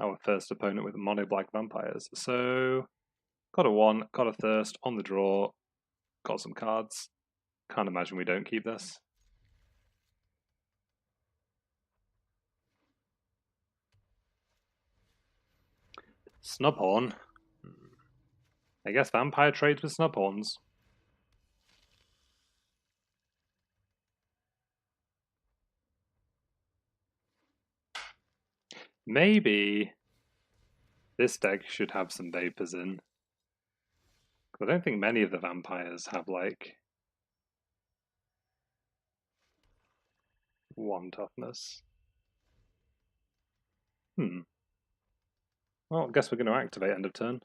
our first opponent with mono black vampires. So, got a 1, got a thirst on the draw, got some cards. Can't imagine we don't keep this. Snubhorn. I guess vampire trades with Snubhorns. Maybe this deck should have some vapors in. I don't think many of the vampires have like 1 toughness. Well, I guess we're going to activate end of turn.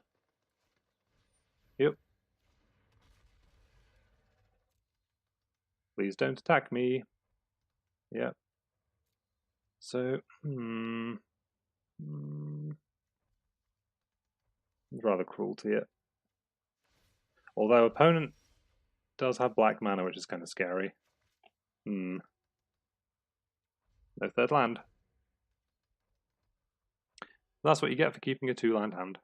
Yep. Please don't attack me. Yep. So, I'd rather Cruelty it. Although opponent does have black mana, which is kind of scary. No third land. That's what you get for keeping a 2-land hand.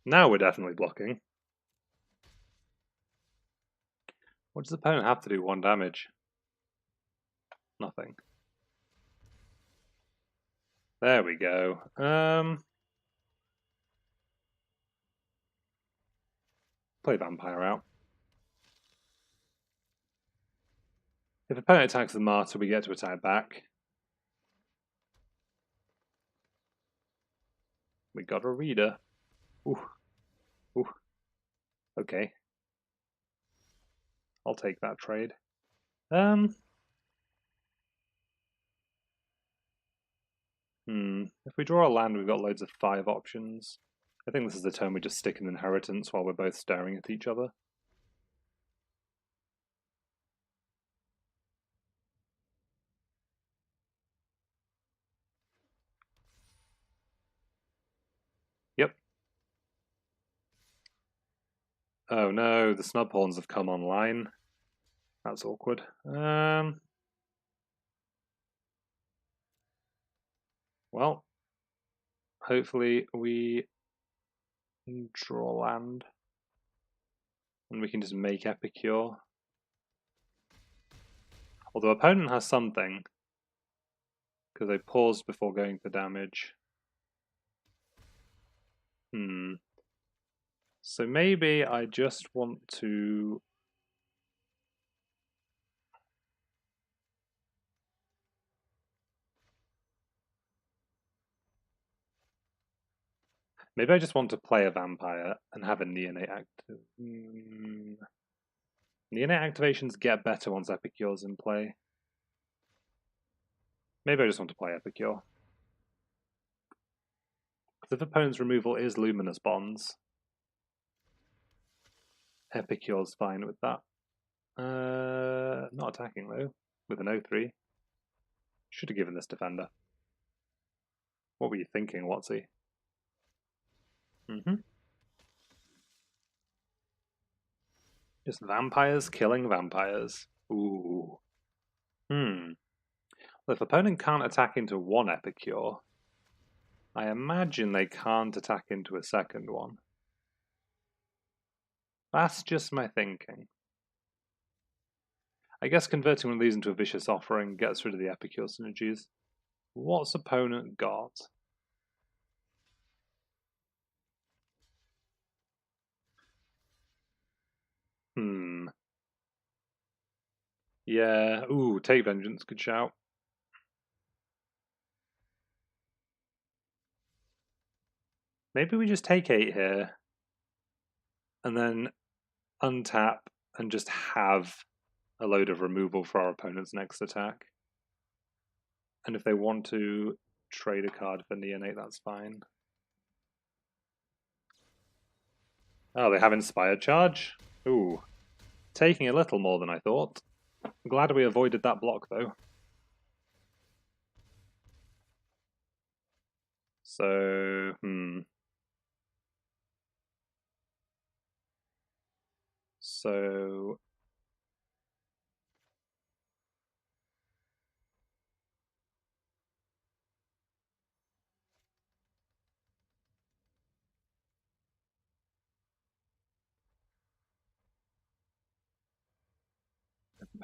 Now we're definitely blocking. What does the opponent have to do? 1 damage? Nothing. There we go. Play Vampire out. If opponent attacks the Martyr, we get to attack back. We got a reader. Ooh. Ooh. Okay. I'll take that trade. If we draw a land, we've got loads of 5 options. I think this is the turn we just stick an inheritance while we're both staring at each other. Yep. Oh no, the Snubhorns have come online. That's awkward. Well, hopefully we draw land and we can just make Epicure. Although opponent has something, because they paused before going for damage. So maybe I just want to... Maybe I just want to play a vampire and have a Neonate active. Neonate activations get better once Epicure's in play. Maybe I just want to play Epicure. Because if opponent's removal is Luminous Bonds, Epicure's fine with that. Not attacking though, with an 0-3. Should have given this defender. What were you thinking, Watsy? Just vampires killing vampires. Ooh. Well, if opponent can't attack into 1 Epicure, I imagine they can't attack into a second one. That's just my thinking. I guess converting one of these into a Vicious Offering gets rid of the Epicure synergies. What's opponent got? Yeah, ooh, Take Vengeance, good shout. Maybe we just take 8 here, and then untap and just have a load of removal for our opponent's next attack. And if they want to trade a card for Neonate, that's fine. Oh, they have Inspired Charge? Ooh, taking a little more than I thought. I'm glad we avoided that block, though. So, So,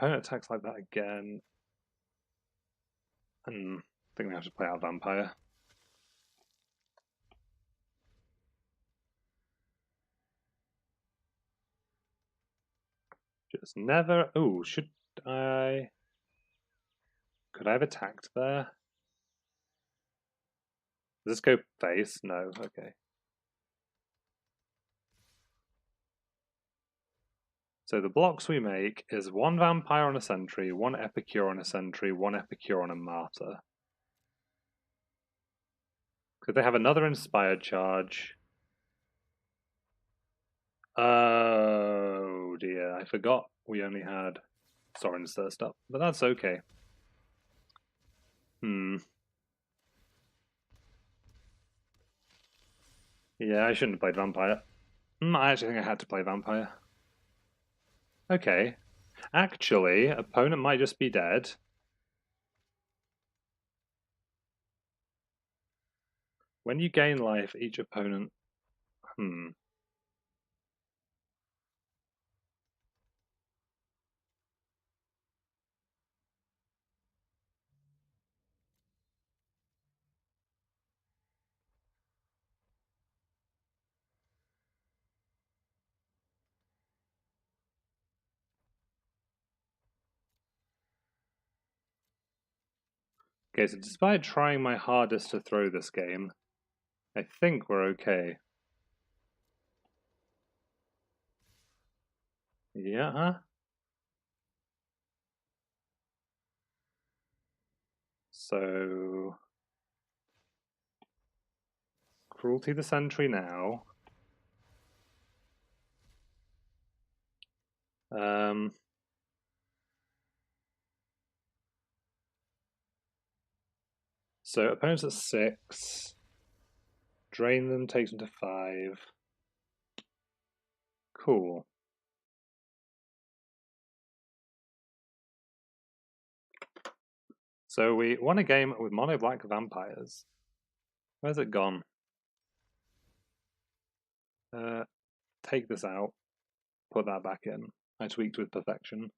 opponent attacks like that again. I think we have to play out Vampire. Just never... Oh, should I... Could I have attacked there? Does this go face? No, okay. So the blocks we make is one Vampire on a Sentry, one Epicure on a Sentry, one Epicure on a Martyr. Could they have another Inspired Charge? Oh dear, I forgot we only had Sorin's Thirst up, but that's okay. Yeah, I shouldn't have played Vampire. I actually think I had to play Vampire. Okay. Actually, opponent might just be dead. When you gain life, each opponent... Okay, so despite trying my hardest to throw this game, I think we're okay. Yeah. So... Cruelty the Sentry now. So opponents at 6. Drain them, takes them to 5. Cool. So we won a game with mono black vampires. Where's it gone? Take this out. Put that back in. I tweaked with perfection.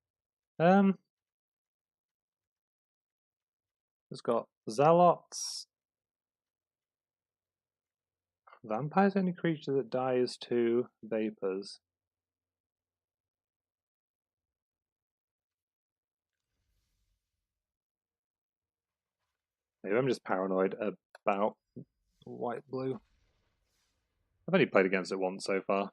It's got Zealots. Vampire's only creature that dies to vapors. Maybe I'm just paranoid about white-blue. I've only played against it once so far.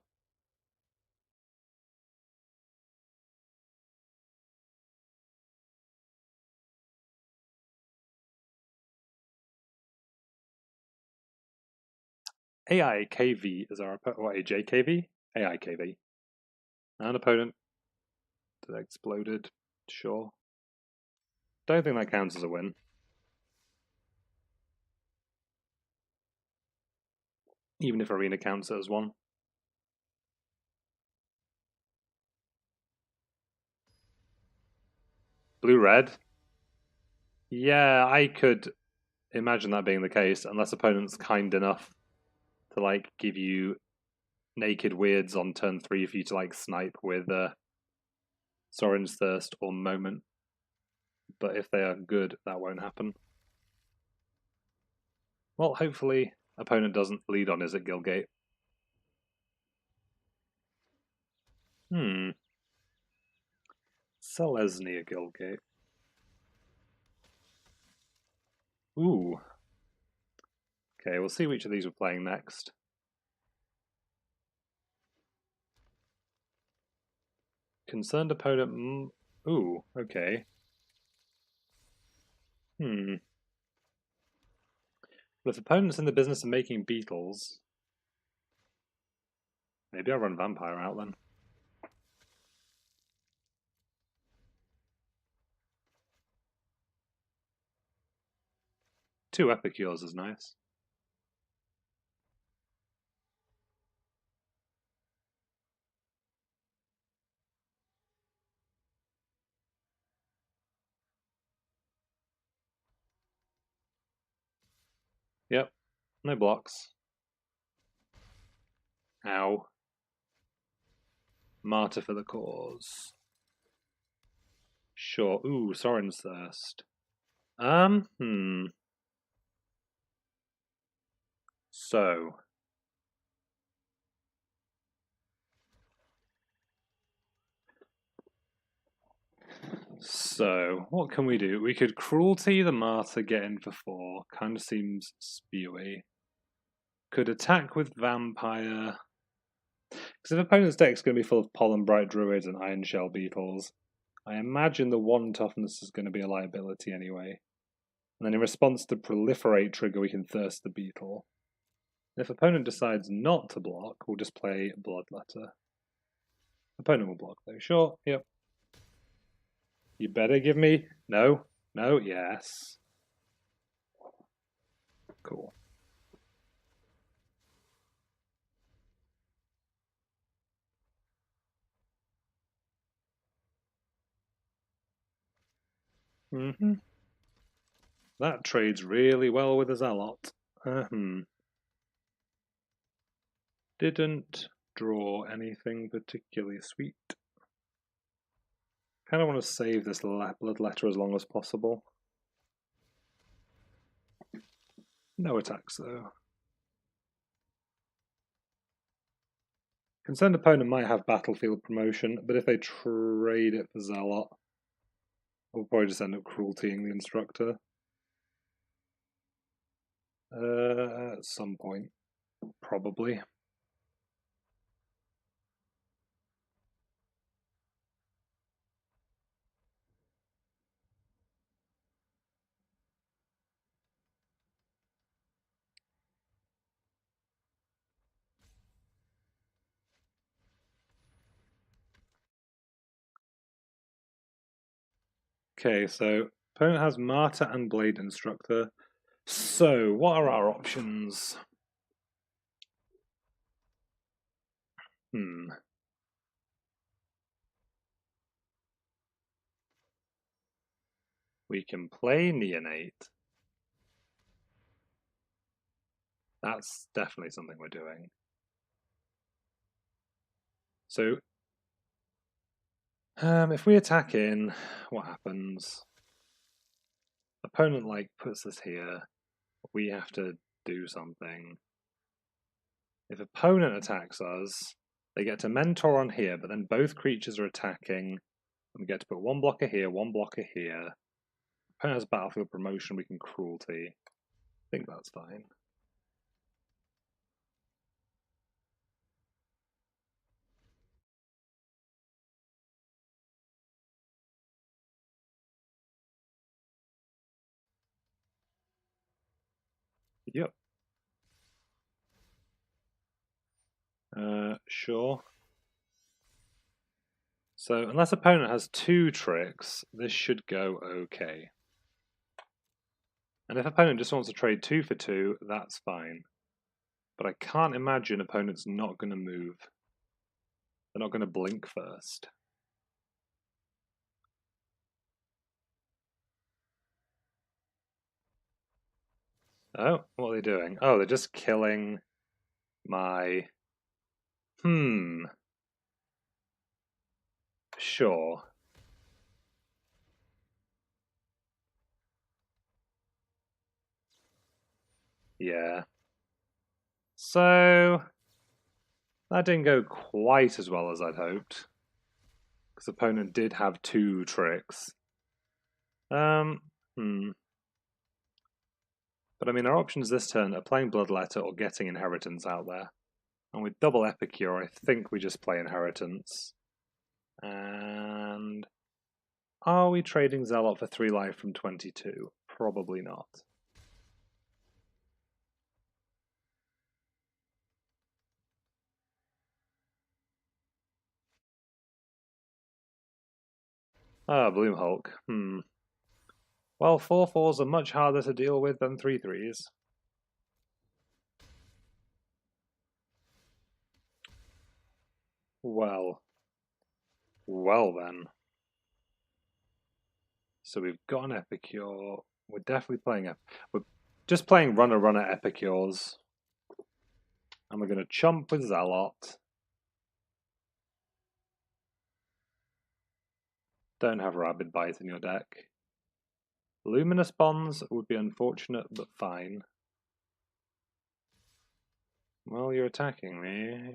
AIKV is our opponent. What, AJKV? AIKV. An opponent that exploded. Sure. Don't think that counts as a win. Even if Arena counts it as one. Blue-red? Yeah, I could imagine that being the case, unless opponent's kind enough to like give you naked weirds on turn 3 for you to like snipe with Sorin's Thirst or Moment. But if they are good, that won't happen. Well, hopefully opponent doesn't lead on Izzet Guildgate. Selesnya Guildgate. Ooh. Okay, we'll see which of these we're playing next. Concerned opponent... Ooh, okay. But if opponent's in the business of making beetles... Maybe I'll run Vampire out then. Two Epicures is nice. Yep, no blocks. Ow. Martyr for the cause. Sure. Ooh, Sorin's Thirst. So, what can we do? We could Cruelty the Martyr, get in for 4. Kind of seems spewy. Could attack with Vampire. Because if opponent's deck's going to be full of Pollen Bright Druids and Iron Shell Beetles, I imagine the 1 toughness is going to be a liability anyway. And then in response to Proliferate trigger, we can Thirst the Beetle. If opponent decides not to block, we'll just play Bloodletter. Opponent will block though. Sure, yep. You better give me... No, no, yes. Cool. That trades really well with a Zealot. Didn't draw anything particularly sweet. Kind of want to save this Bloodletter as long as possible. No attacks though. Concerned opponent might have Battlefield Promotion, but if they trade it for Zealot, we'll probably just end up Crueltying the Instructor. At some point, probably. Okay, so opponent has Martyr and Blade Instructor. So, what are our options? We can play Neonate. That's definitely something we're doing. So, if we attack in, what happens? Opponent puts this here. We have to do something. If opponent attacks us, they get to mentor on here, but then both creatures are attacking. And we get to put 1 blocker here, 1 blocker here. Opponent has Battlefield Promotion, we can Cruelty. I think that's fine. Yep. Sure. So, unless opponent has 2 tricks, this should go okay. And if opponent just wants to trade 2 for 2, that's fine. But I can't imagine opponent's not going to move. They're not going to blink first. Oh, what are they doing? Oh, they're just killing my... Sure. Yeah. So... that didn't go quite as well as I'd hoped. Because opponent did have 2 tricks. But I mean, our options this turn are playing Bloodletter or getting Inheritance out there. And with double Epicure, I think we just play Inheritance. And are we trading Zealot for 3 life from 22? Probably not. Ah, Bloom Hulk. Well, 4/4s are much harder to deal with than 3/3s. Well then. So we've got an Epicure. We're definitely playing we're just playing runner Epicures. And we're going to chump with Zealot. Don't have Rabid Bite in your deck. Luminous Bonds would be unfortunate, but fine. Well, you're attacking me.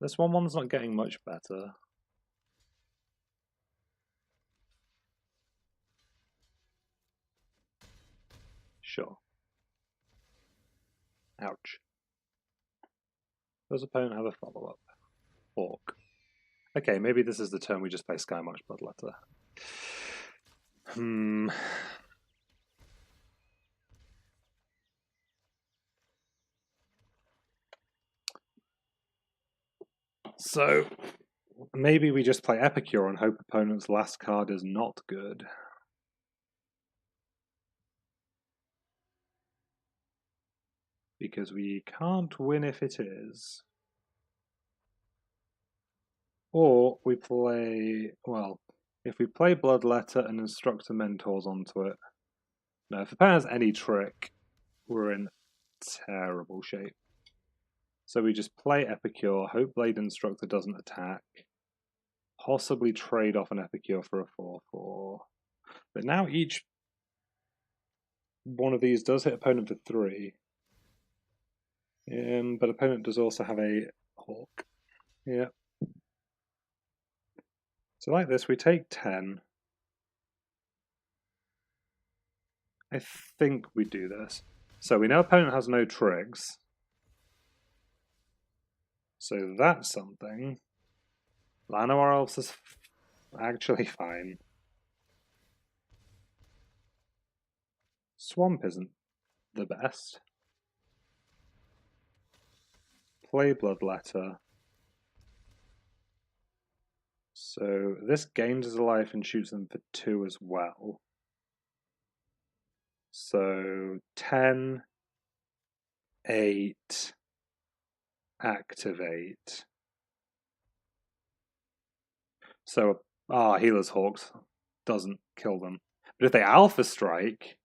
This 1/1's not getting much better. Sure. Ouch. Does opponent have a follow-up? Hawk. Okay, maybe this is the turn we just play Skymarch Bloodletter. So, maybe we just play Epicure and hope opponent's last card is not good. Because we can't win if it is. Or we play, well, if we play Bloodletter and Instructor Mentors onto it. No, if opponent has any trick, we're in terrible shape. So we just play Epicure, hope Blade Instructor doesn't attack, possibly trade off an Epicure for a 4/4. But now each one of these does hit opponent for 3. But opponent does also have a Hawk. Yeah. So like this, we take 10. I think we do this. So we know opponent has no trigs. So that's something. Llanowar Elves is actually fine. Swamp isn't the best. Play Bloodletter. So this gains his life and shoots them for 2 as well. So 10, 8, activate. So, Healer's Hawks doesn't kill them. But if they Alpha Strike,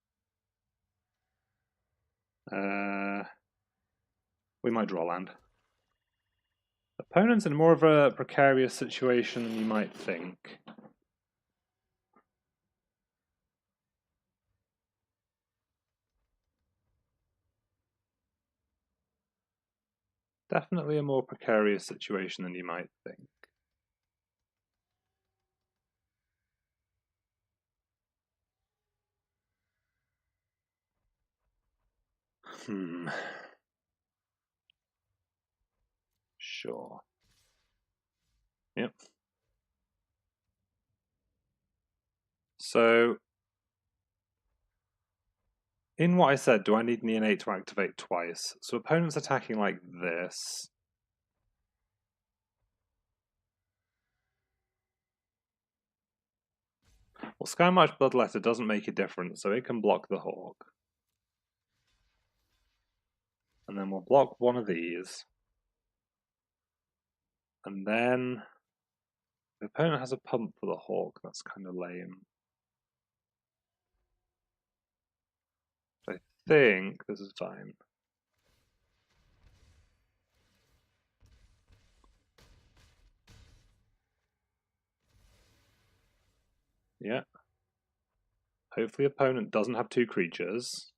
we might draw land. Opponent's in more of a precarious situation than you might think. Definitely a more precarious situation than you might think. Sure. Yep. So, in what I said, do I need Neonate to activate twice? So opponent's attacking like this. Well, Skymarch Bloodletter doesn't make a difference, so it can block the Hawk. And then we'll block one of these. And then the opponent has a pump for the Hawk. That's kind of lame. I think this is fine. Yeah. Hopefully opponent doesn't have 2 creatures.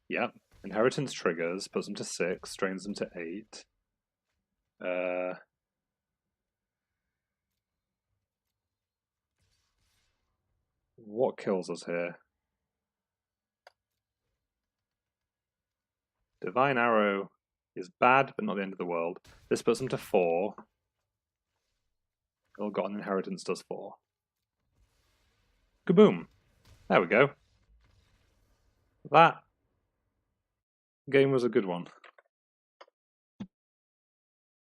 Yep. Inheritance triggers, puts them to 6, strains them to 8. What kills us here? Divine Arrow is bad, but not the end of the world. This puts them to 4. Ill-Gotten Inheritance does 4. Kaboom! There we go. That game was a good one.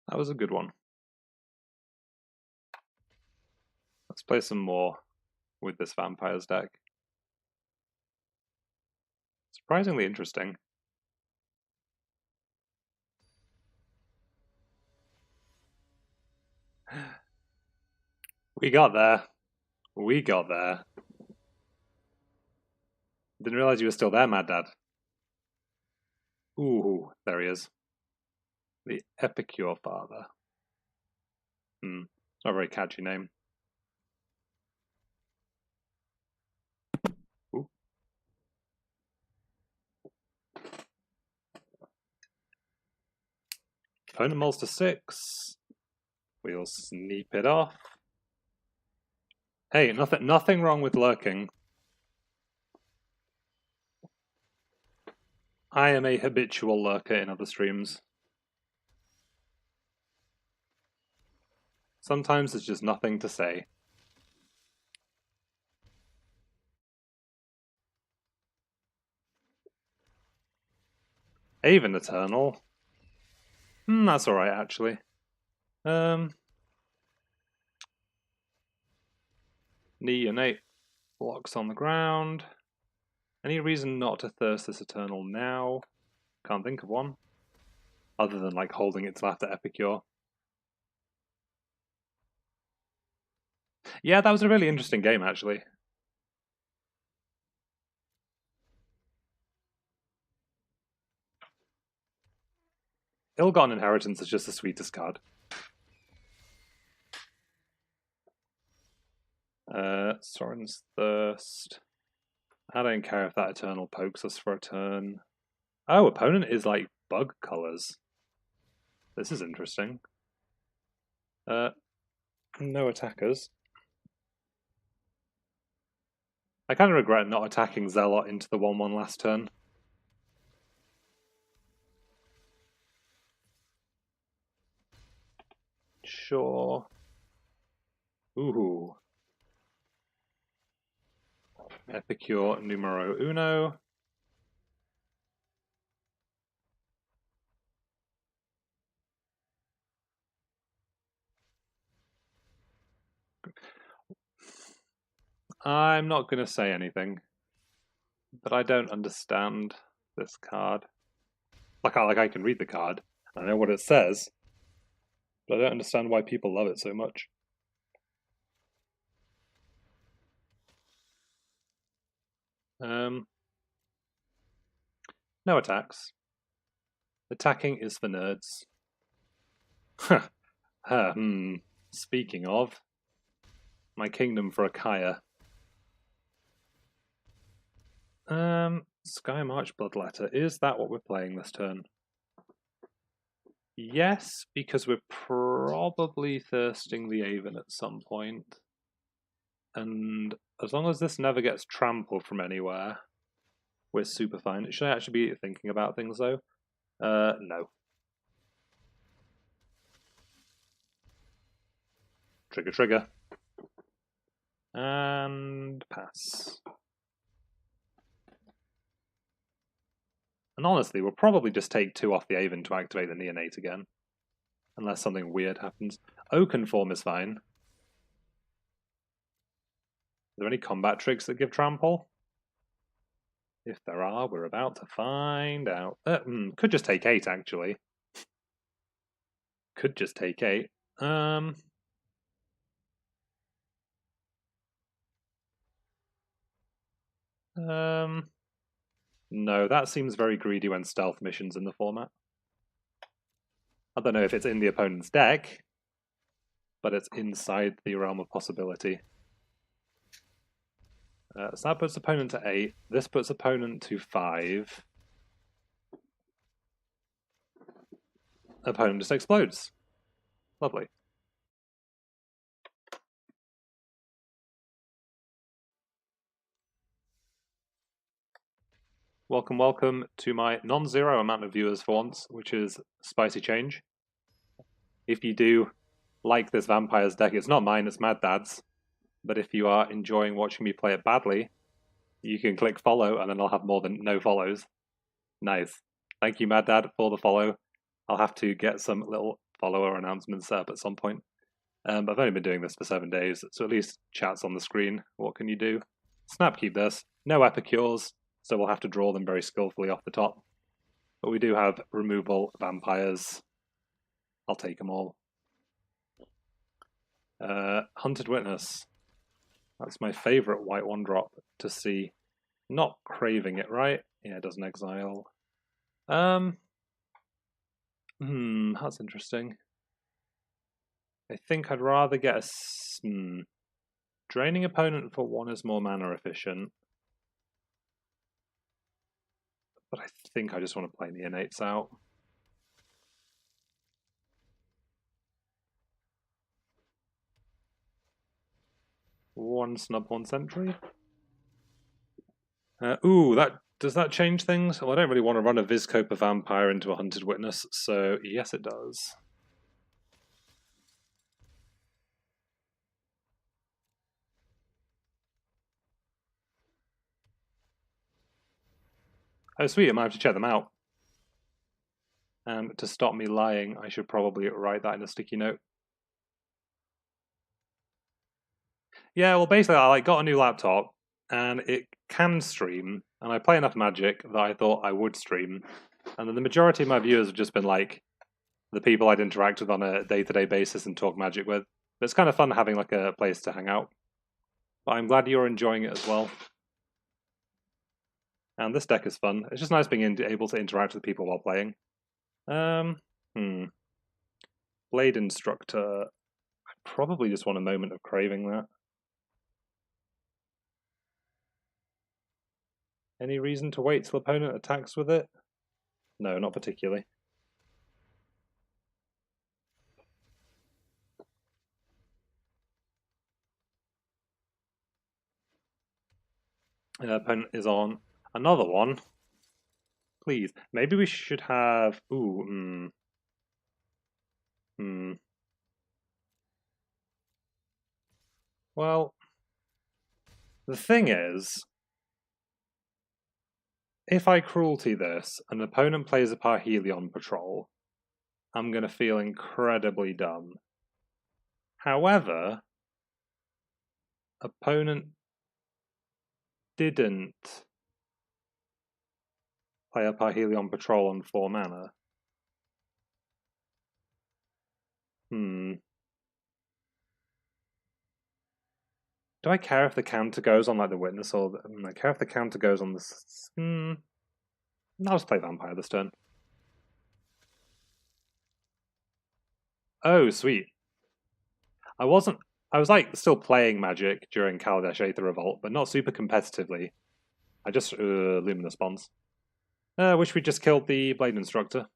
That was a good one. Let's play some more with this Vampires deck. Surprisingly interesting. We got there. We got there. Didn't realize you were still there, Mad Dad. Ooh, there he is. The Epicure Father. It's not a very catchy name. Opponent mulls to 6. We'll sneak it off. Hey, nothing wrong with lurking. I am a habitual lurker in other streams. Sometimes there's just nothing to say. Haven Eternal. That's alright, actually. Neonate blocks on the ground. Any reason not to thirst this Eternal now? Can't think of one. Other than like holding it till after Epicure. Yeah, that was a really interesting game, actually. Ill-Gotten Inheritance is just the sweetest card. Sorin's Thirst. I don't care if that Eternal pokes us for a turn. Oh, opponent is like bug colors. This is interesting. No attackers. I kind of regret not attacking Zealot into the 1/1 last turn. Sure. Ooh. Epicure numero uno. I'm not going to say anything, but I don't understand this card. Like I can read the card, I know what it says, but I don't understand why people love it so much. No attacks. Attacking is for nerds. Speaking of, my kingdom for Akaya. Skymarch Bloodletter. Is that what we're playing this turn? Yes, because we're probably thirsting the Aven at some point. And as long as this never gets trampled from anywhere, we're super fine. Should I actually be thinking about things though? No. Trigger. And pass. And honestly, we'll probably just take 2 off the Aven to activate the Neonate again. Unless something weird happens. Oaken form is fine. Are there any combat tricks that give trample? If there are, we're about to find out. Could just take 8, actually. Could just take 8. No, that seems very greedy when stealth missions in the format. I don't know if it's in the opponent's deck, but it's inside the realm of possibility. So that puts opponent to 8. This puts opponent to 5. Opponent just explodes. Lovely. Welcome to my non-zero amount of viewers for once, which is spicy change. If you do like this Vampires deck, it's not mine, it's Mad Dad's. But if you are enjoying watching me play it badly, you can click follow and then I'll have more than no follows. Nice. Thank you, Mad Dad, for the follow. I'll have to get some little follower announcements set up at some point. But I've only been doing this for 7 days, so at least chat's on the screen. What can you do? Snap keep this. No Epicures, so we'll have to draw them very skillfully off the top. But we do have removal vampires. I'll take them all. Hunted Witness. That's my favourite white 1-drop to see. Not craving it, right? Yeah, it doesn't exile. That's interesting. I think I'd rather get a... Draining opponent for 1 is more mana efficient. But I think I just want to play Neonates out. 1 snub, 1 sentry. Ooh, does that change things? Well, I don't really want to run a Vizkopa Vampire into a Hunted Witness, so yes it does. Oh sweet, I might have to check them out. And to stop me lying, I should probably write that in a sticky note. Yeah, well basically I got a new laptop, and it can stream, and I play enough Magic that I thought I would stream. And then the majority of my viewers have just been like the people I'd interact with on a day-to-day basis and talk Magic with. But it's kind of fun having like a place to hang out. But I'm glad you're enjoying it as well. And this deck is fun. It's just nice being able to interact with people while playing. Blade Instructor. I probably just want a Moment of Craving that. Any reason to wait till opponent attacks with it? No, not particularly. Opponent is on another one. Please. Maybe we should have... Ooh, Well, the thing is, if I Cruelty this, and an opponent plays a Parhelion Patrol, I'm going to feel incredibly dumb. However, opponent didn't play a Parhelion Patrol on 4 mana. Do I care if the counter goes on like the Witness, or I care if the counter goes on this? I'll just play Vampire this turn. Oh, sweet. I was like still playing Magic during Kaladesh Aether Revolt, but not super competitively. I just Luminous Bonds. Wish we just killed the Blade Instructor,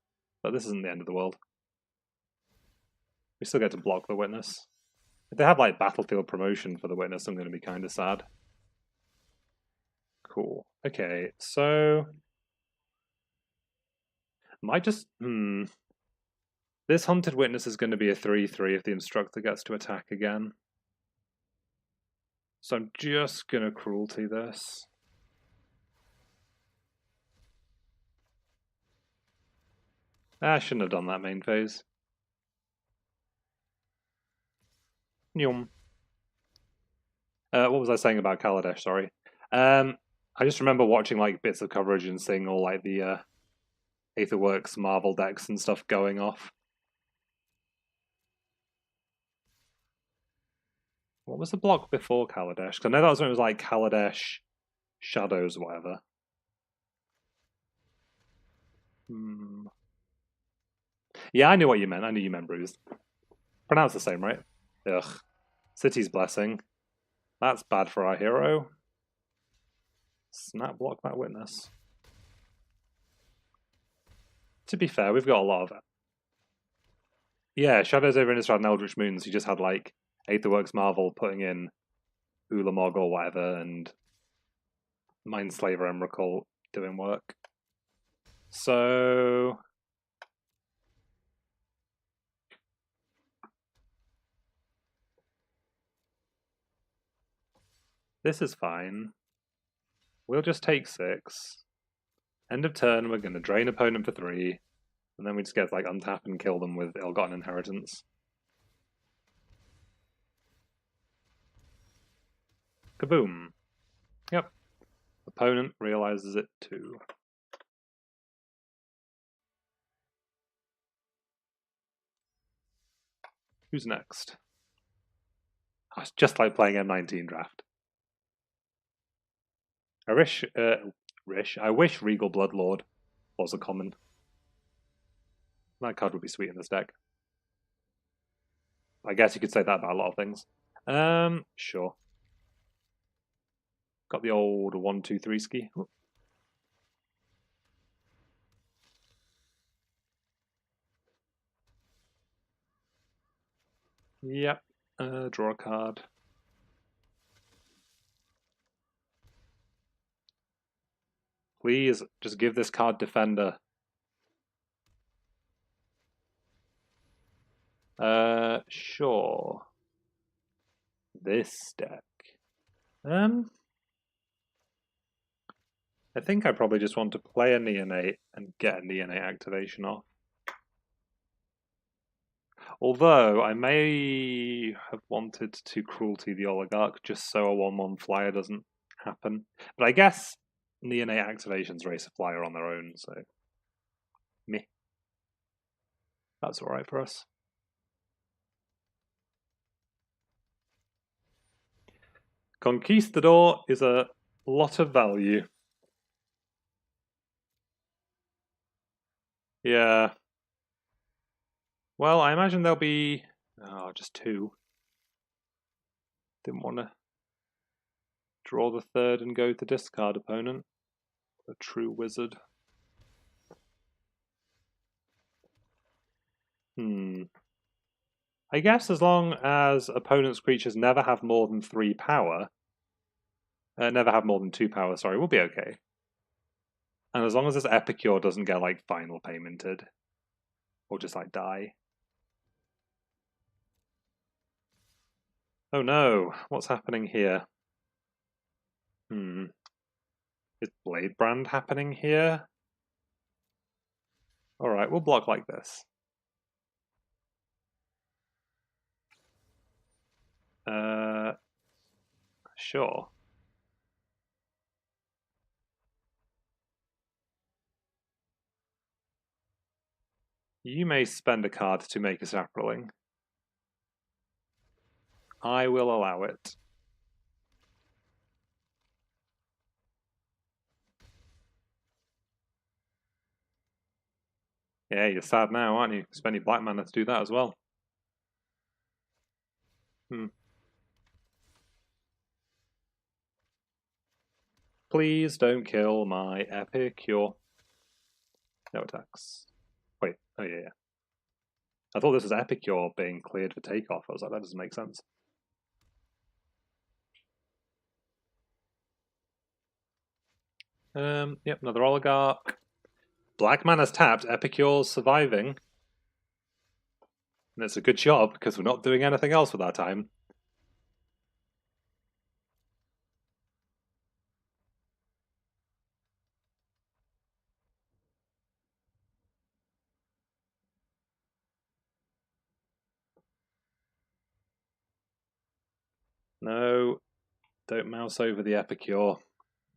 but this isn't the end of the world. We still get to block the Witness. If they have like Battlefield promotion for the Witness, I'm going to be kind of sad. Cool. Okay, so might just This Hunted Witness is going to be a 3/3 if the Instructor gets to attack again. So I'm just going to Cruelty this. I shouldn't have done that main phase. Yum. What was I saying about Kaladesh? Sorry. I just remember watching like bits of coverage and seeing all like the Aetherworks Marvel decks and stuff going off. What was the block before Kaladesh? Because I know that was when it was like Kaladesh, Shadows, or whatever. Yeah, I knew what you meant. I knew you meant Bruised. Pronounced the same, right? Ugh. City's Blessing. That's bad for our hero. Snap block that Witness. To be fair, we've got a lot of it. Yeah, Shadows over Innistrad and Eldritch Moons. He just had like Aetherworks Marvel putting in Ulamog or whatever, and Mindslaver Emrakul doing work. So this is fine. We'll just take 6. End of turn, we're going to drain opponent for 3, and then we just get like untap and kill them with Ill-Gotten Inheritance. Kaboom. Yep. Opponent realizes it too. Who's next? Oh, it's just like playing M19 draft. I wish Regal Bloodlord was a common. That card would be sweet in this deck. I guess you could say that about a lot of things. Sure. Got the old 1-2-3 ski. Yep. Draw a card. Please, just give this card Defender. Sure. This deck. I think I probably just want to play a Neonate and get a Neonate activation off. Although, I may have wanted to Cruelty the Oligarch just so a 1/1 flyer doesn't happen. But I guess Neonate activations raise a flyer on their own, so meh. That's alright for us. Conquistador is a lot of value. Yeah. Well, I imagine there'll be just 2. Didn't want to draw the 3rd and go to discard opponent. A true wizard. I guess as long as opponent's creatures never have more than 3 power, never have more than 2 power, sorry, we'll be okay. And as long as this Epicure doesn't get like final paymented, or just like die. Oh no, what's happening here? Is Bladebrand happening here? Alright, we'll block like this. Sure. You may spend a card to make a Saproling. I will allow it. Yeah, you're sad now, aren't you? Spend your black mana to do that as well. Please don't kill my Epicure. No attacks. Wait, oh yeah. I thought this was Epicure being cleared for takeoff. I was like, that doesn't make sense. Yep, another Oligarch. Black mana's tapped, Epicure's surviving. And it's a good job, because we're not doing anything else with our time. No, don't mouse over the Epicure.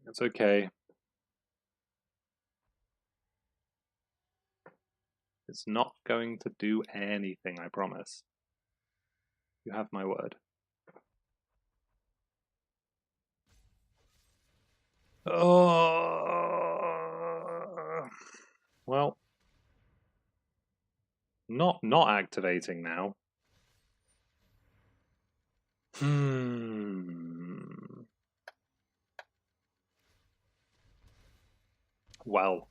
It's okay. It's not going to do anything, I promise. You have my word. Oh, well, not activating now. Well,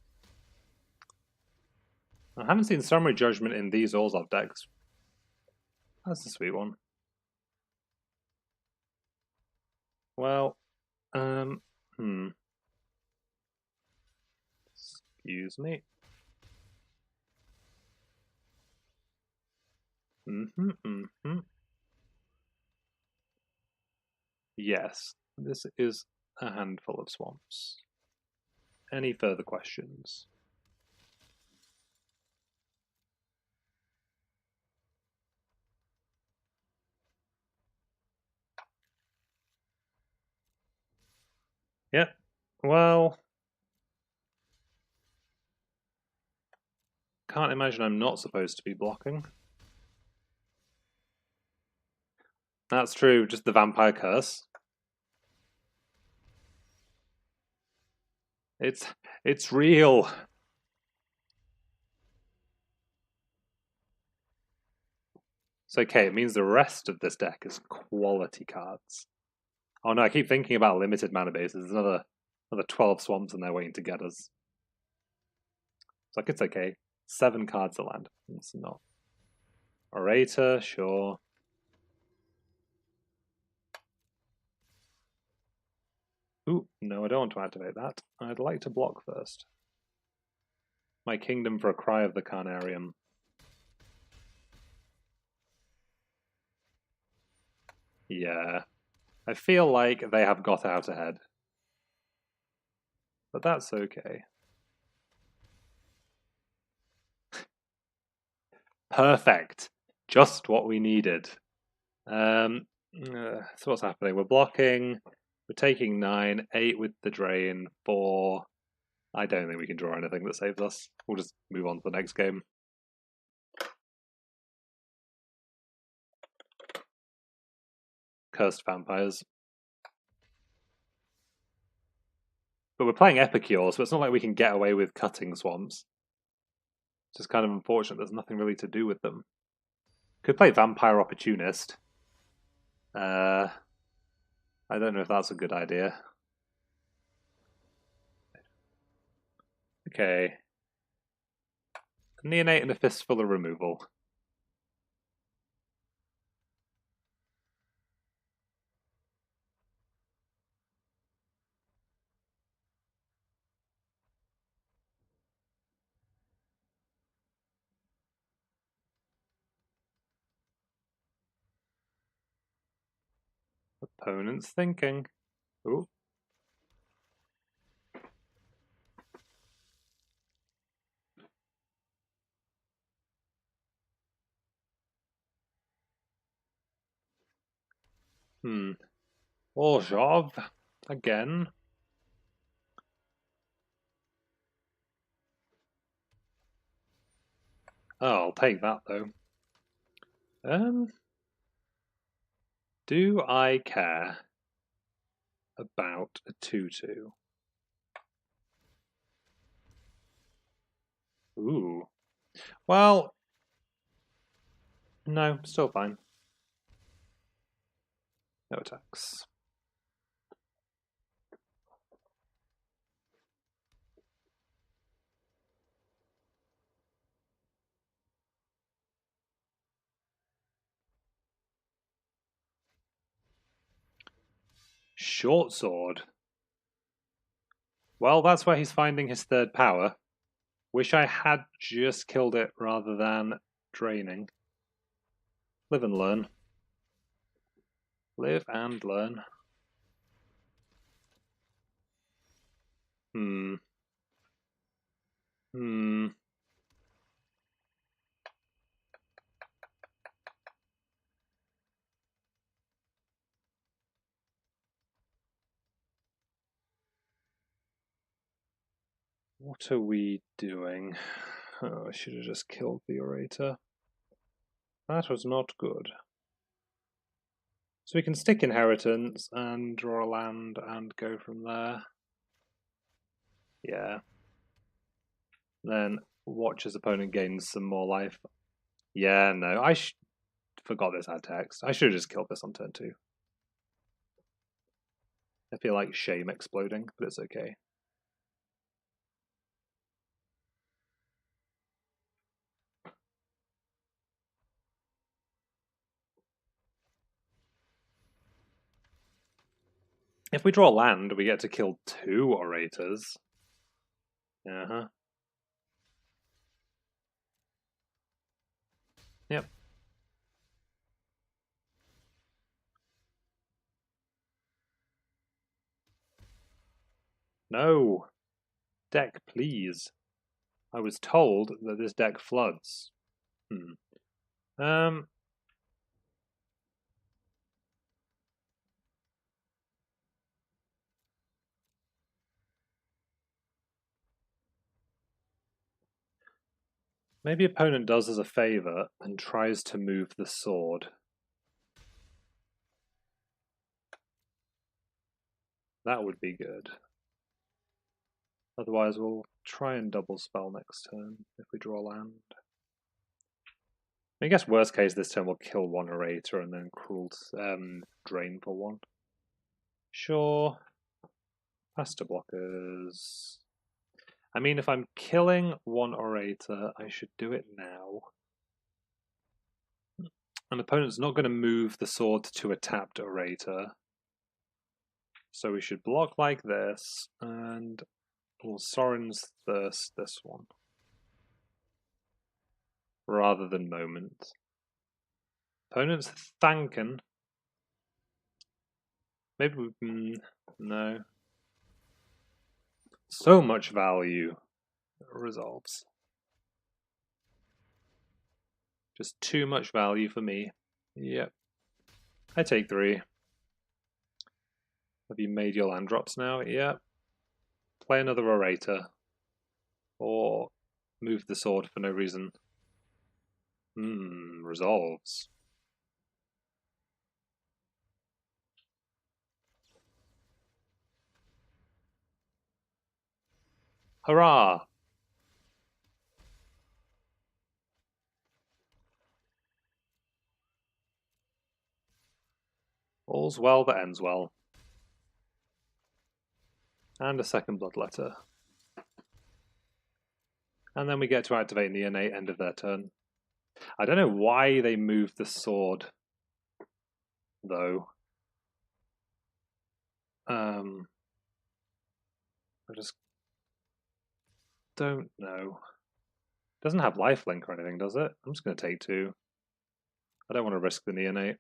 I haven't seen Summary Judgment in these Orzhov decks. That's a sweet one. Well, excuse me. Yes, this is a handful of swamps. Any further questions? Yeah, well, can't imagine I'm not supposed to be blocking. That's true, just the Vampire Curse. It's real. It's okay, it means the rest of this deck is quality cards. Oh no, I keep thinking about limited mana bases. There's another 12 swamps and they're waiting to get us. It's like, it's okay. 7 cards to land. It's not. Orator, sure. Ooh, No, I don't want to activate that. I'd like to block first. My kingdom for a Cry of the Carnarium. Yeah. I feel like they have got out ahead. But that's okay. Perfect. Just what we needed. So what's happening? We're blocking. We're taking 9, 8 with the drain, 4. I don't think we can draw anything that saves us. We'll just move on to the next game. Cursed Vampires. But we're playing Epicure, so it's not like we can get away with cutting swamps. It's just kind of unfortunate there's nothing really to do with them. Could play Vampire Opportunist. I don't know if that's a good idea. Okay. A Neonate and a Fistful of Removal. Opponent's thinking. Ooh. Orzhov. Again. Oh, I'll take that though. Do I care about a 2/2? Ooh. Well, no, still fine. No attacks. Short sword. Well, that's where he's finding his third power. Wish I had just killed it rather than draining. Live and learn. Live and learn. What are we doing? Oh, I should have just killed the orator. That was not good. So we can stick inheritance and draw a land and go from there. Yeah. Then watch his opponent gains some more life. Yeah, no, I forgot this had text. I should have just killed this on turn 2. I feel like shame exploding, but it's okay. If we draw land, we get to kill 2 orators. Uh-huh. Yep. No. Deck, please. I was told that this deck floods. Maybe opponent does us a favor and tries to move the sword. That would be good. Otherwise, we'll try and double spell next turn if we draw land. I guess worst case this turn we'll kill 1 orator and then drain for 1. Sure. Faster blockers. I mean, if I'm killing 1 orator, I should do it now. An opponent's not going to move the sword to a tapped orator. So we should block like this, and we'll Sorin's Thirst this one. Rather than Moment. Opponent's Thanken. Maybe we... no. So much value. Resolves. Just too much value for me. Yep. I take 3. Have you made your land drops now? Yep. Play another Orator. Or move the sword for no reason. Resolves. Hurrah! All's well that ends well. And a second Bloodletter. And then we get to activate Neonate end of their turn. I don't know why they moved the sword, though. I just don't know. Doesn't have lifelink or anything, does it? I'm just going to take 2. I don't want to risk the Neonate.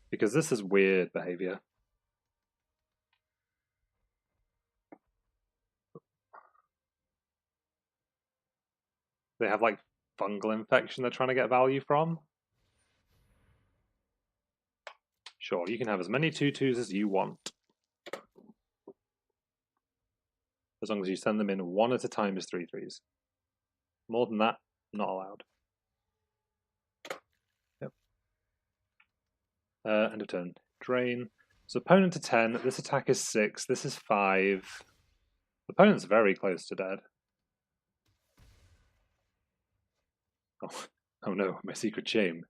Because this is weird behavior. They have like fungal infection they're trying to get value from. Sure, you can have as many 2/2s as you want. As long as you send them in 1 at a time as 3/3s. More than that, not allowed. Yep. End of turn. Drain. So opponent to 10. This attack is 6. This is 5. The opponent's very close to dead. Oh no, my secret shame.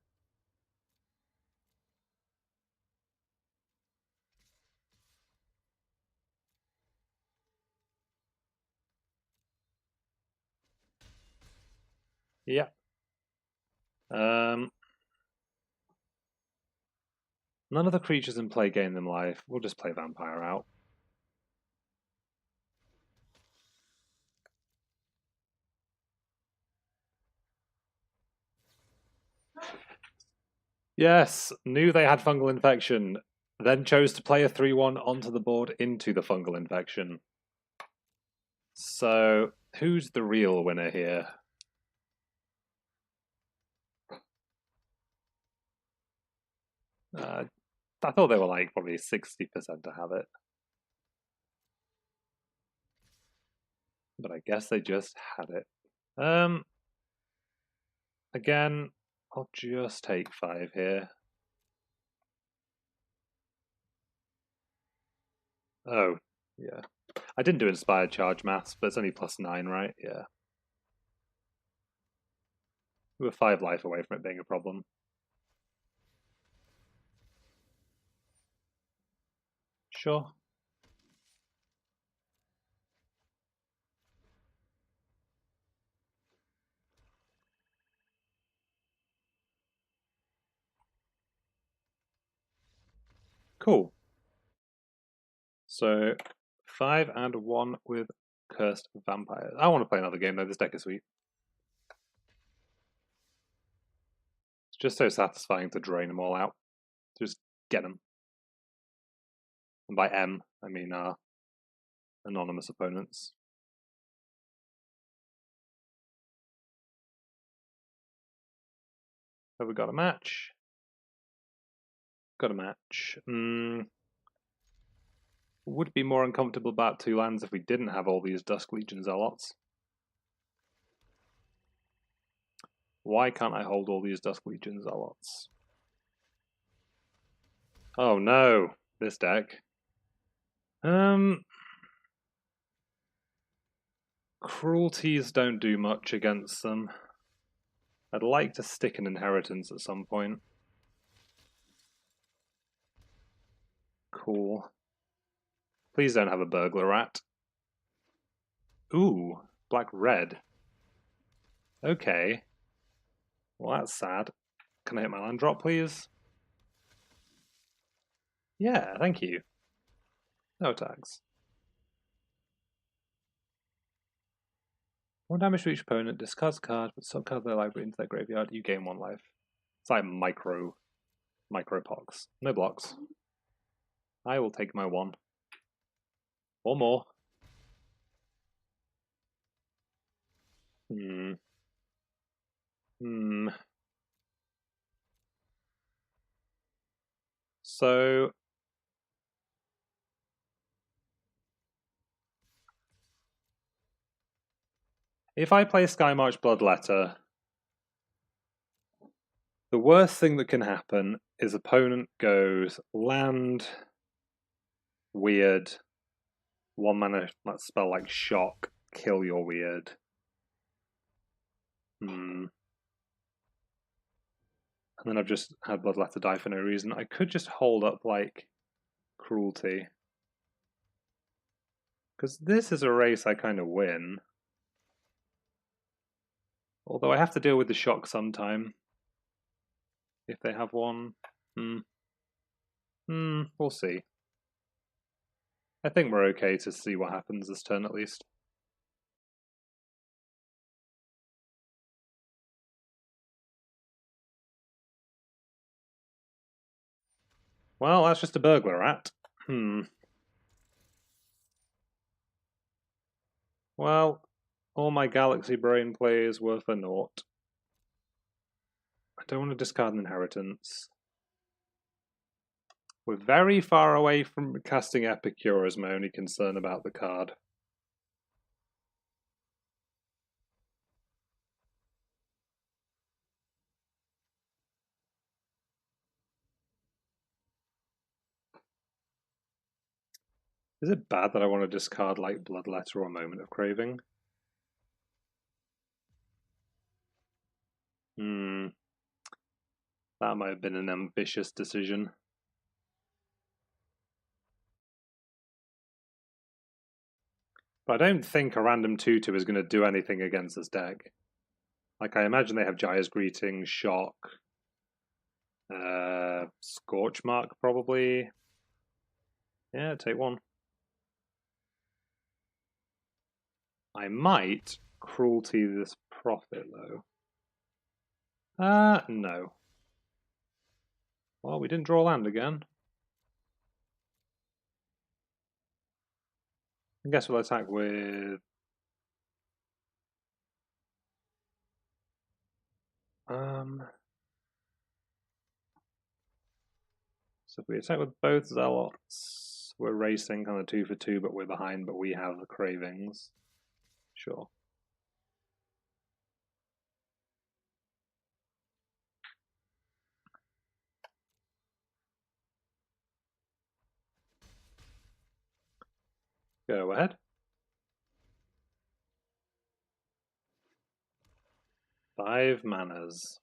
Yeah. None of the creatures in play gain them life. We'll just play Vampire out. Yes, knew they had fungal infection, then chose to play a 3/1 onto the board into the fungal infection. So, who's the real winner here? I thought they were like probably 60% to have it. But I guess they just had it. Again, I'll just take 5 here. Oh, yeah. I didn't do Inspired Charge maths, but it's only +9, right? Yeah. We were 5 life away from it being a problem. Sure. Cool. So 5 and 1 with Cursed Vampire. I want to play another game though, this deck is sweet. It's just so satisfying to drain them all out. Just get them. And by M, I mean anonymous opponents. Have we got a match? Got a match. Would be more uncomfortable about 2 lands if we didn't have all these Dusk Legion Zealots. Why can't I hold all these Dusk Legion Zealots? Oh no, this deck. Cruelties don't do much against them. I'd like to stick an Inheritance at some point. Cool. Please don't have a Burglar Rat. Ooh, black-red. Okay. Well, that's sad. Can I hit my land drop, please? Yeah, thank you. No attacks. 1 damage to each opponent, discards a card, put subcard their library into their graveyard, you gain 1 life. It's like micro pox. No blocks. I will take my 1. Or more. So if I play Skymarch Bloodletter, the worst thing that can happen is opponent goes land, weird, 1 mana spell like shock, kill your weird. And then I've just had Bloodletter die for no reason. I could just hold up like Cruelty. Because this is a race I kind of win. Although I have to deal with the shock sometime. If they have one. We'll see. I think we're okay to see what happens this turn at least. Well, that's just a burglar rat. Well, all my Galaxy Brain play is worth a naught. I don't want to discard an inheritance. We're very far away from casting Epicure is my only concern about the card. Is it bad that I want to discard like Bloodletter or Moment of Craving? That might have been an ambitious decision. But I don't think a random 2/2 is going to do anything against this deck. Like, I imagine they have Jaya's Greeting, Shock, Scorchmark probably. Yeah, take 1. I might Cruelty this Prophet, though. No. Well, we didn't draw land again. I guess we'll attack with... So if we attack with both Zealots, we're racing kind of 2 for 2, but we're behind, but we have the Cravings. Sure. Go ahead. 5 manas.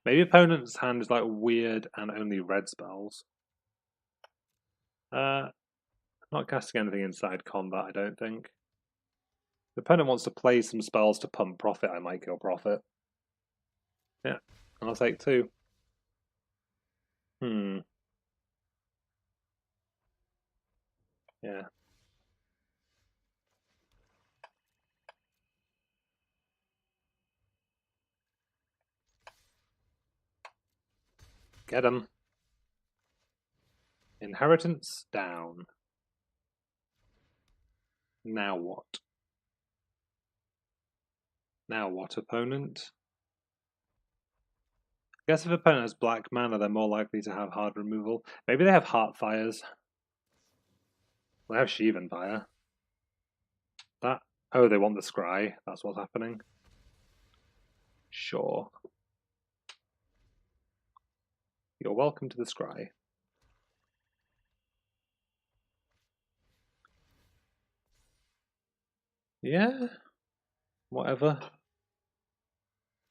Maybe opponent's hand is like weird and only red spells. Not casting anything inside combat, I don't think. If the opponent wants to play some spells to pump Prophet, I might kill Prophet. Yeah, I'll take 2. Yeah. Get him. Inheritance down. Now what? Now what, opponent? I guess if opponent has black mana, they're more likely to have hard removal. Maybe they have Heartfires. Well, they have Sheevan Fire. That. Oh, they want the Scry. That's what's happening. Sure. You're welcome to the Scry. Yeah. Whatever.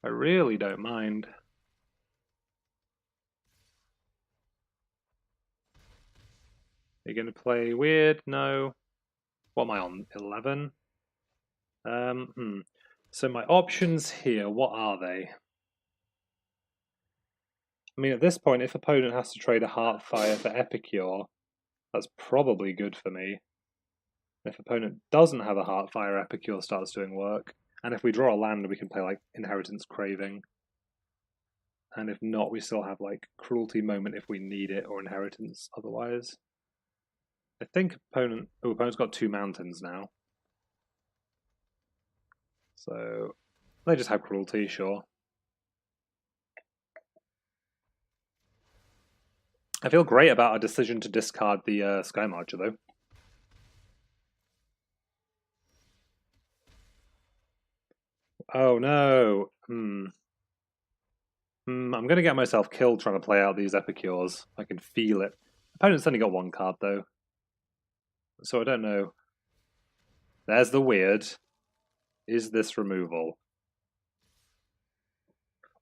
I really don't mind. You're going to play weird? No. What am I on? 11? So my options here, what are they? I mean, at this point, if opponent has to trade a Heartfire for Epicure, that's probably good for me. If opponent doesn't have a Heartfire, Epicure starts doing work. And if we draw a land, we can play like Inheritance Craving. And if not, we still have like Cruelty Moment if we need it, or Inheritance otherwise. I think opponent's got 2 mountains now. So they just have Cruelty, sure. I feel great about our decision to discard the Skymarcher though. Oh no. I'm going to get myself killed trying to play out these Epicures. I can feel it. Opponent's only got 1 card though. So I don't know. There's the weird. Is this removal?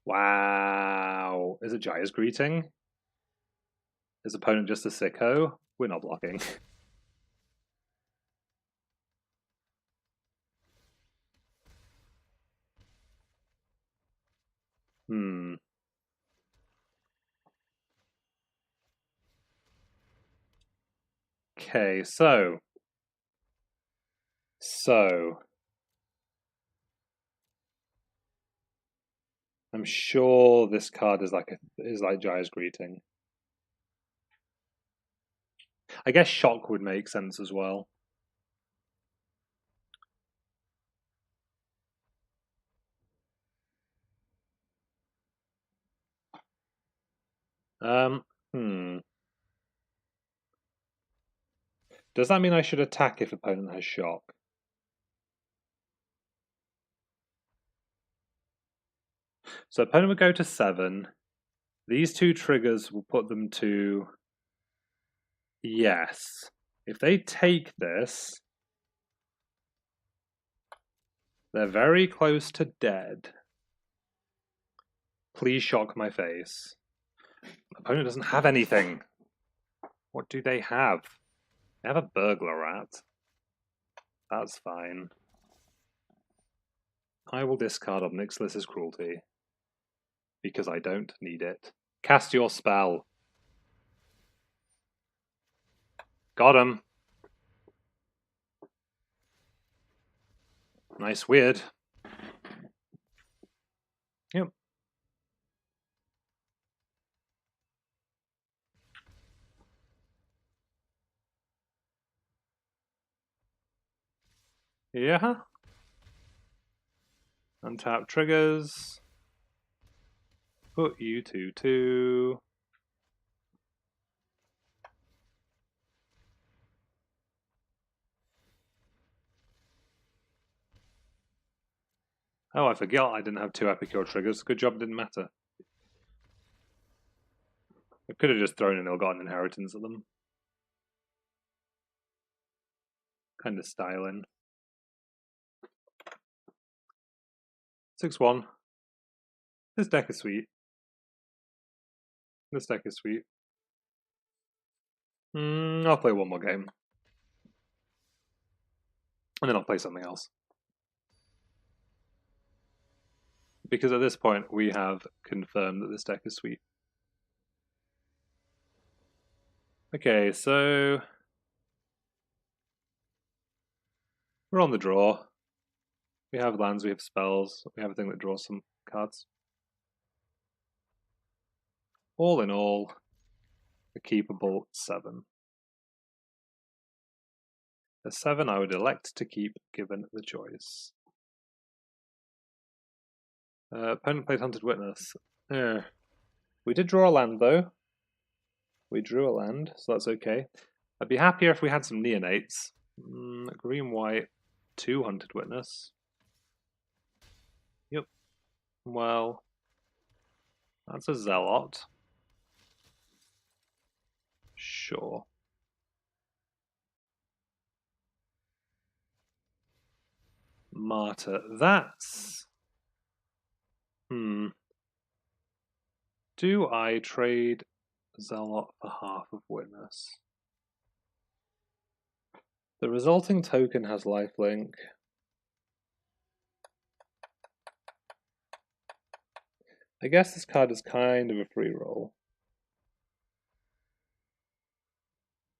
Wow. Is it Jaya's Greeting? Is opponent just a sicko? We're not blocking. Okay, so I'm sure this card is like Jaya's Greeting. I guess Shock would make sense as well. Does that mean I should attack if opponent has Shock? So opponent would go to 7. These 2 triggers will put them to... Yes. If they take this, they're very close to dead. Please shock my face. Opponent doesn't have anything. What do they have? They have a burglar rat. That's fine. I will discard of Nixilis' Cruelty. Because I don't need it. Cast your spell. Got him. Nice weird. Yep. Yeah. Untap triggers. Put you to 2. Oh, I forgot I didn't have 2 Epicure triggers. Good job, it didn't matter. I could have just thrown an ill-gotten inheritance at them. Kind of styling. 6-1. This deck is sweet. This deck is sweet. I'll play 1 more game. And then I'll play something else. Because at this point, we have confirmed that this deck is sweet. Okay, so... we're on the draw. We have lands, we have spells, we have a thing that draws some cards. All in all, a keepable 7. A 7 I would elect to keep given the choice. Opponent played Hunted Witness. We did draw a land though. We drew a land, so that's okay. I'd be happier if we had some Neonates. Green-white, 2 Hunted Witness. Yep. Well, that's a Zealot. Sure. Martyr. That's... Do I trade Zealot for half of Witness? The resulting token has lifelink. I guess this card is kind of a free roll.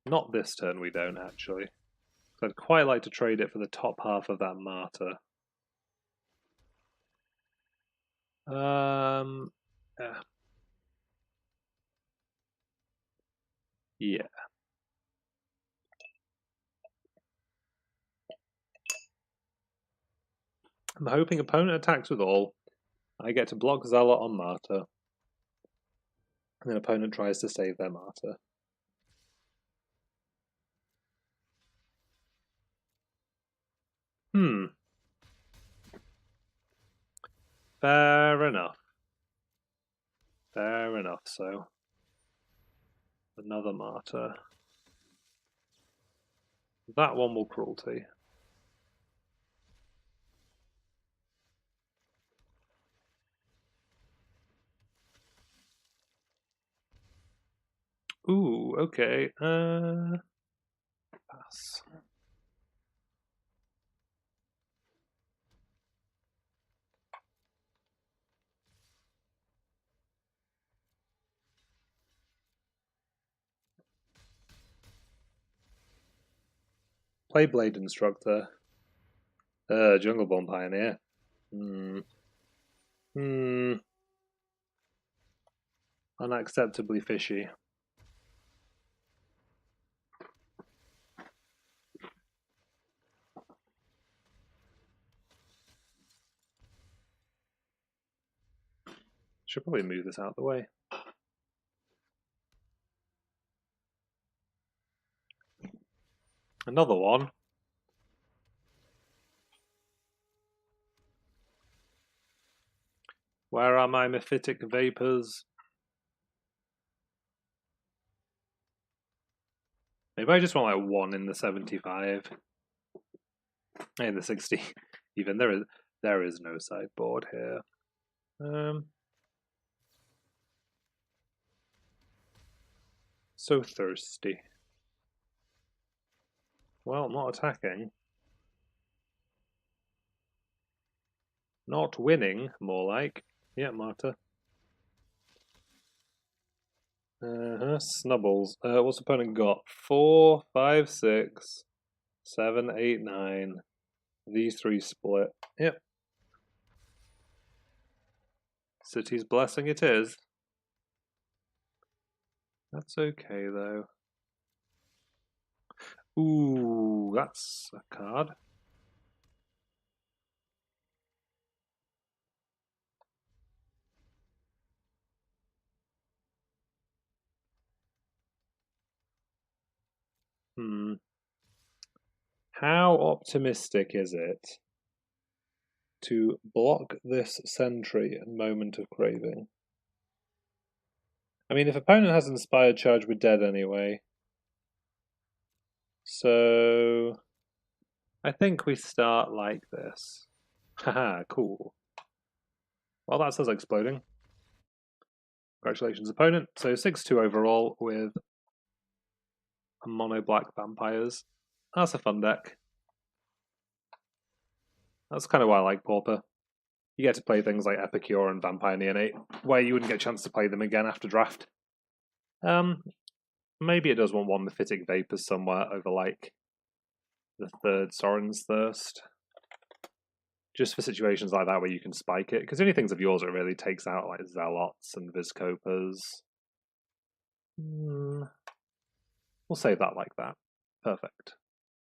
Not this turn, we don't actually. So I'd quite like to trade it for the top half of that Martyr. Yeah. Yeah. I'm hoping opponent attacks with all. I get to block Zealot on Martyr. And then opponent tries to save their Martyr. Fair enough. Fair enough, so. Another Martyr. That one will Cruelty. Ooh, okay. Pass. Play Blade Instructor. Jungleborn Pioneer. Unacceptably fishy. Should probably move this out of the way. Another one. Where are my mephitic vapors? Maybe I just want like 1 in the 75. In the 60. Even there is no sideboard here. So thirsty. Well, not attacking. Not winning, more like. Yeah, Martyr. Snubbles. What's the opponent got? 4, 5, 6, 7, 8, 9. These 3 split. Yep. City's Blessing it is. That's okay, though. Ooh, that's a card. How optimistic is it to block this Sentry and Moment of Craving? I mean, if opponent has Inspired Charge, we're dead anyway. So I think we start like this. Haha, cool. Well, that says exploding. Congratulations, opponent. So 6-2 overall with a mono black vampires. That's a fun deck. That's kind of why I like Pauper. You get to play things like Epicure and Vampire Neonate, where you wouldn't get a chance to play them again after draft. Maybe it does want 1 Mephitic Vapors somewhere over like the 3rd Sorin's Thirst. Just for situations like that where you can spike it. Because the only things of yours it really takes out like Zealots and Vizkopas. We'll save that like that. Perfect.